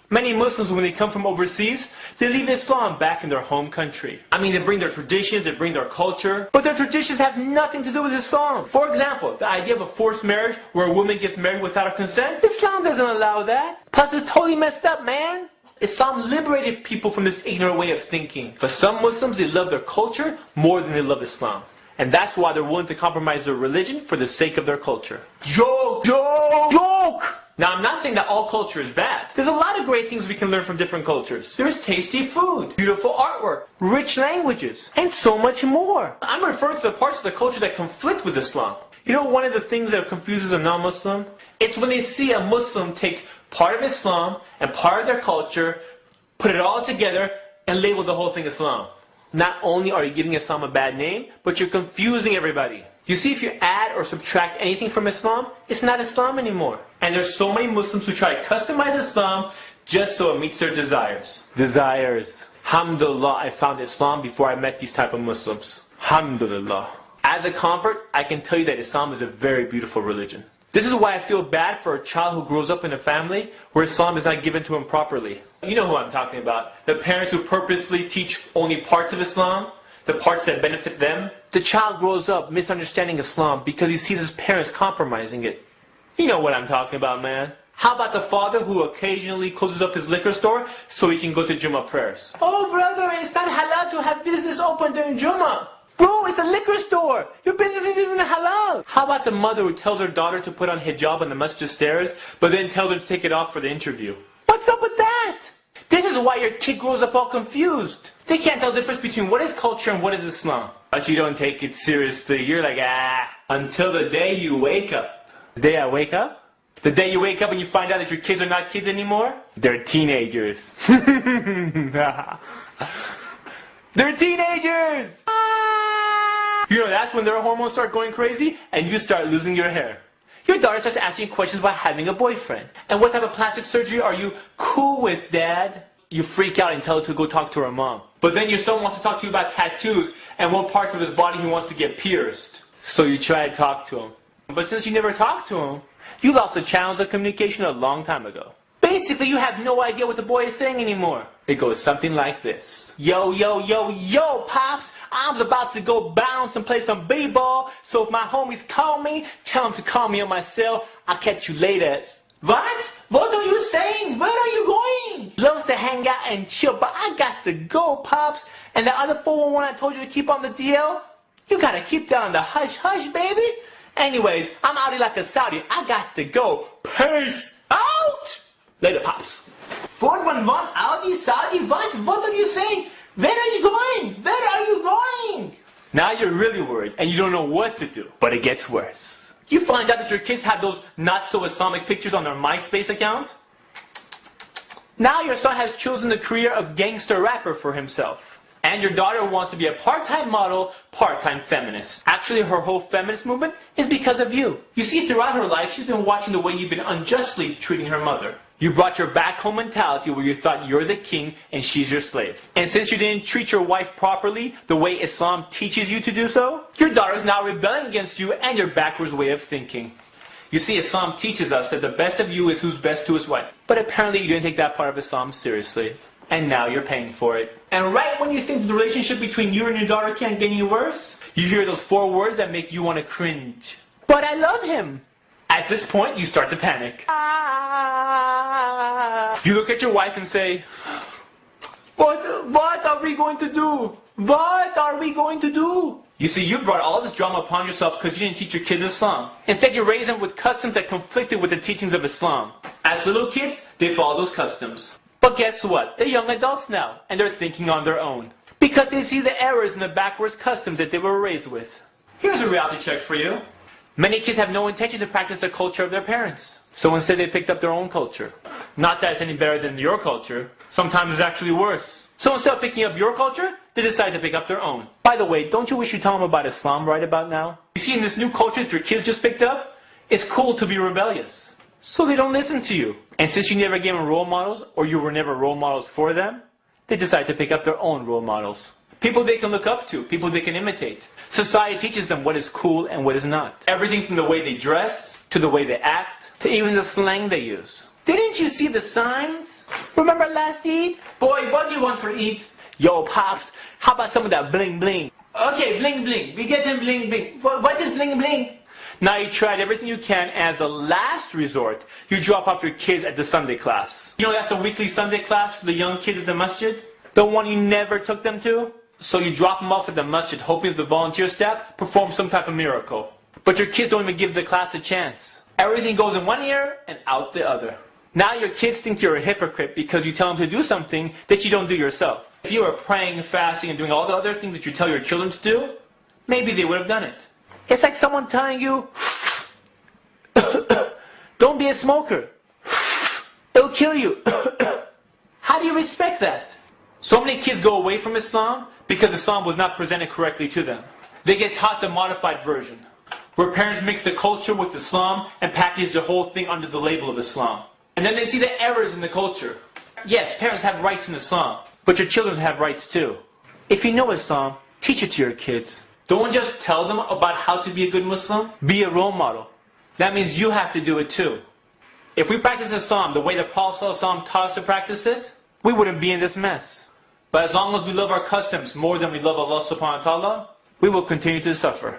Many Muslims, when they come from overseas, they leave Islam back in their home country. I mean, they bring their traditions, they bring their culture, but their traditions have nothing to do with Islam. For example, the idea of a forced marriage where a woman gets married without her consent, Islam doesn't allow that. Plus, it's totally messed up, man. Islam liberated people from this ignorant way of thinking. But some Muslims, they love their culture more than they love Islam. And that's why they're willing to compromise their religion for the sake of their culture. Joke! Joke! Joke! Now, I'm not saying that all culture is bad. There's a lot of great things we can learn from different cultures. There's tasty food, beautiful artwork, rich languages, and so much more. I'm referring to the parts of the culture that conflict with Islam. You know one of the things that confuses a non-Muslim? It's when they see a Muslim take part of Islam and part of their culture, put it all together, and label the whole thing Islam. Not only are you giving Islam a bad name, but you're confusing everybody. You see, if you add or subtract anything from Islam, it's not Islam anymore. And there's so many Muslims who try to customize Islam just so it meets their desires. Desires. Alhamdulillah, I found Islam before I met these type of Muslims. Alhamdulillah. As a convert, I can tell you that Islam is a very beautiful religion. This is why I feel bad for a child who grows up in a family where Islam is not given to him properly. You know who I'm talking about. The parents who purposely teach only parts of Islam, the parts that benefit them. The child grows up misunderstanding Islam because he sees his parents compromising it. You know what I'm talking about, man. How about the father who occasionally closes up his liquor store so he can go to Jummah prayers? Oh brother, it's not halal to have business open during Jummah. Bro, it's a liquor store. Your business isn't even halal. How about the mother who tells her daughter to put on hijab on the masjid stairs, but then tells her to take it off for the interview? What's up with that? This is why your kid grows up all confused. They can't tell the difference between what is culture and what is Islam. But you don't take it seriously. You're like, until the day you wake up. The day I wake up? The day you wake up and you find out that your kids are not kids anymore? They're teenagers. They're teenagers! You know, that's when their hormones start going crazy and you start losing your hair. Your daughter starts asking questions about having a boyfriend. And what type of plastic surgery are you cool with, Dad? You freak out and tell her to go talk to her mom. But then your son wants to talk to you about tattoos and what parts of his body he wants to get pierced. So you try to talk to him. But since you never talked to him, you lost the channels of communication a long time ago. Basically, you have no idea what the boy is saying anymore. It goes something like this. Yo, yo, yo, yo, Pops. I was about to go bounce and play some b-ball. So if my homies call me, tell them to call me on my cell. I'll catch you later. What? What are you saying? Where are you going? Loves to hang out and chill, but I got to go, Pops. And the other 411 I told you to keep on the DL? You gotta keep that on the hush-hush, baby. Anyways, I'm outie like a Saudi. I got to go. Peace out! Later, Pops. 411, Audi, Saudi, what? What are you saying? Where are you going? Where are you going? Now you're really worried and you don't know what to do. But it gets worse. You find out that your kids have those not-so-Islamic pictures on their MySpace account? Now your son has chosen the career of gangster rapper for himself. And your daughter wants to be a part-time model, part-time feminist. Actually, her whole feminist movement is because of you. You see, throughout her life, she's been watching the way you've been unjustly treating her mother. You brought your back home mentality where you thought you're the king and she's your slave. And since you didn't treat your wife properly, the way Islam teaches you to do so, your daughter's now rebelling against you and your backwards way of thinking. You see, Islam teaches us that the best of you is who's best to his wife. But apparently you didn't take that part of Islam seriously. And now you're paying for it. And right when you think the relationship between you and your daughter can't get any worse, you hear those 4 words that make you want to cringe. But I love him. At this point, you start to panic. You look at your wife and say, What are we going to do? What are we going to do? You see, you brought all this drama upon yourself because you didn't teach your kids Islam. Instead, you raised them with customs that conflicted with the teachings of Islam. As little kids, they follow those customs. But guess what? They're young adults now, and they're thinking on their own. Because they see the errors and the backwards customs that they were raised with. Here's a reality check for you. Many kids have no intention to practice the culture of their parents. So instead they picked up their own culture. Not that it's any better than your culture. Sometimes it's actually worse. So instead of picking up your culture, they decide to pick up their own. By the way, don't you wish you tell them about Islam right about now? You see, in this new culture that your kids just picked up, it's cool to be rebellious. So they don't listen to you. And since you never gave them role models, or you were never role models for them, they decide to pick up their own role models. people they can look up to, people they can imitate. Society teaches them what is cool and what is not. Everything from the way they dress, to the way they act, to even the slang they use. Didn't you see the signs? Remember last Eid? Boy, what do you want for Eid? Yo, Pops, how about some of that bling bling? Okay, bling bling. We get them bling bling. What is bling bling? Now you tried everything you can, and as a last resort, you drop off your kids at the Sunday class. You know that's the weekly Sunday class for the young kids at the masjid? The one you never took them to? So you drop them off at the masjid hoping that the volunteer staff performs some type of miracle. But your kids don't even give the class a chance. Everything goes in one ear and out the other. Now your kids think you're a hypocrite because you tell them to do something that you don't do yourself. If you were praying, fasting, and doing all the other things that you tell your children to do, maybe they would have done it. It's like someone telling you, don't be a smoker. It'll kill you. How do you respect that? So many kids go away from Islam because Islam was not presented correctly to them. They get taught the modified version, where parents mix the culture with Islam and package the whole thing under the label of Islam. And then they see the errors in the culture. Yes, parents have rights in Islam, but your children have rights too. If you know Islam, teach it to your kids. Don't just tell them about how to be a good Muslim. Be a role model. That means you have to do it too. If we practice Islam the way the Prophet ﷺ taught us to practice it, we wouldn't be in this mess. But as long as we love our customs more than we love Allah subhanahu wa ta'ala, we will continue to suffer.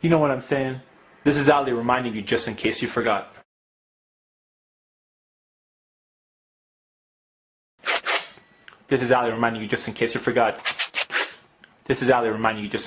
You know what I'm saying? This is Ali reminding you just in case you forgot. This is Ali reminding you just in case you forgot. This is Ali reminding you just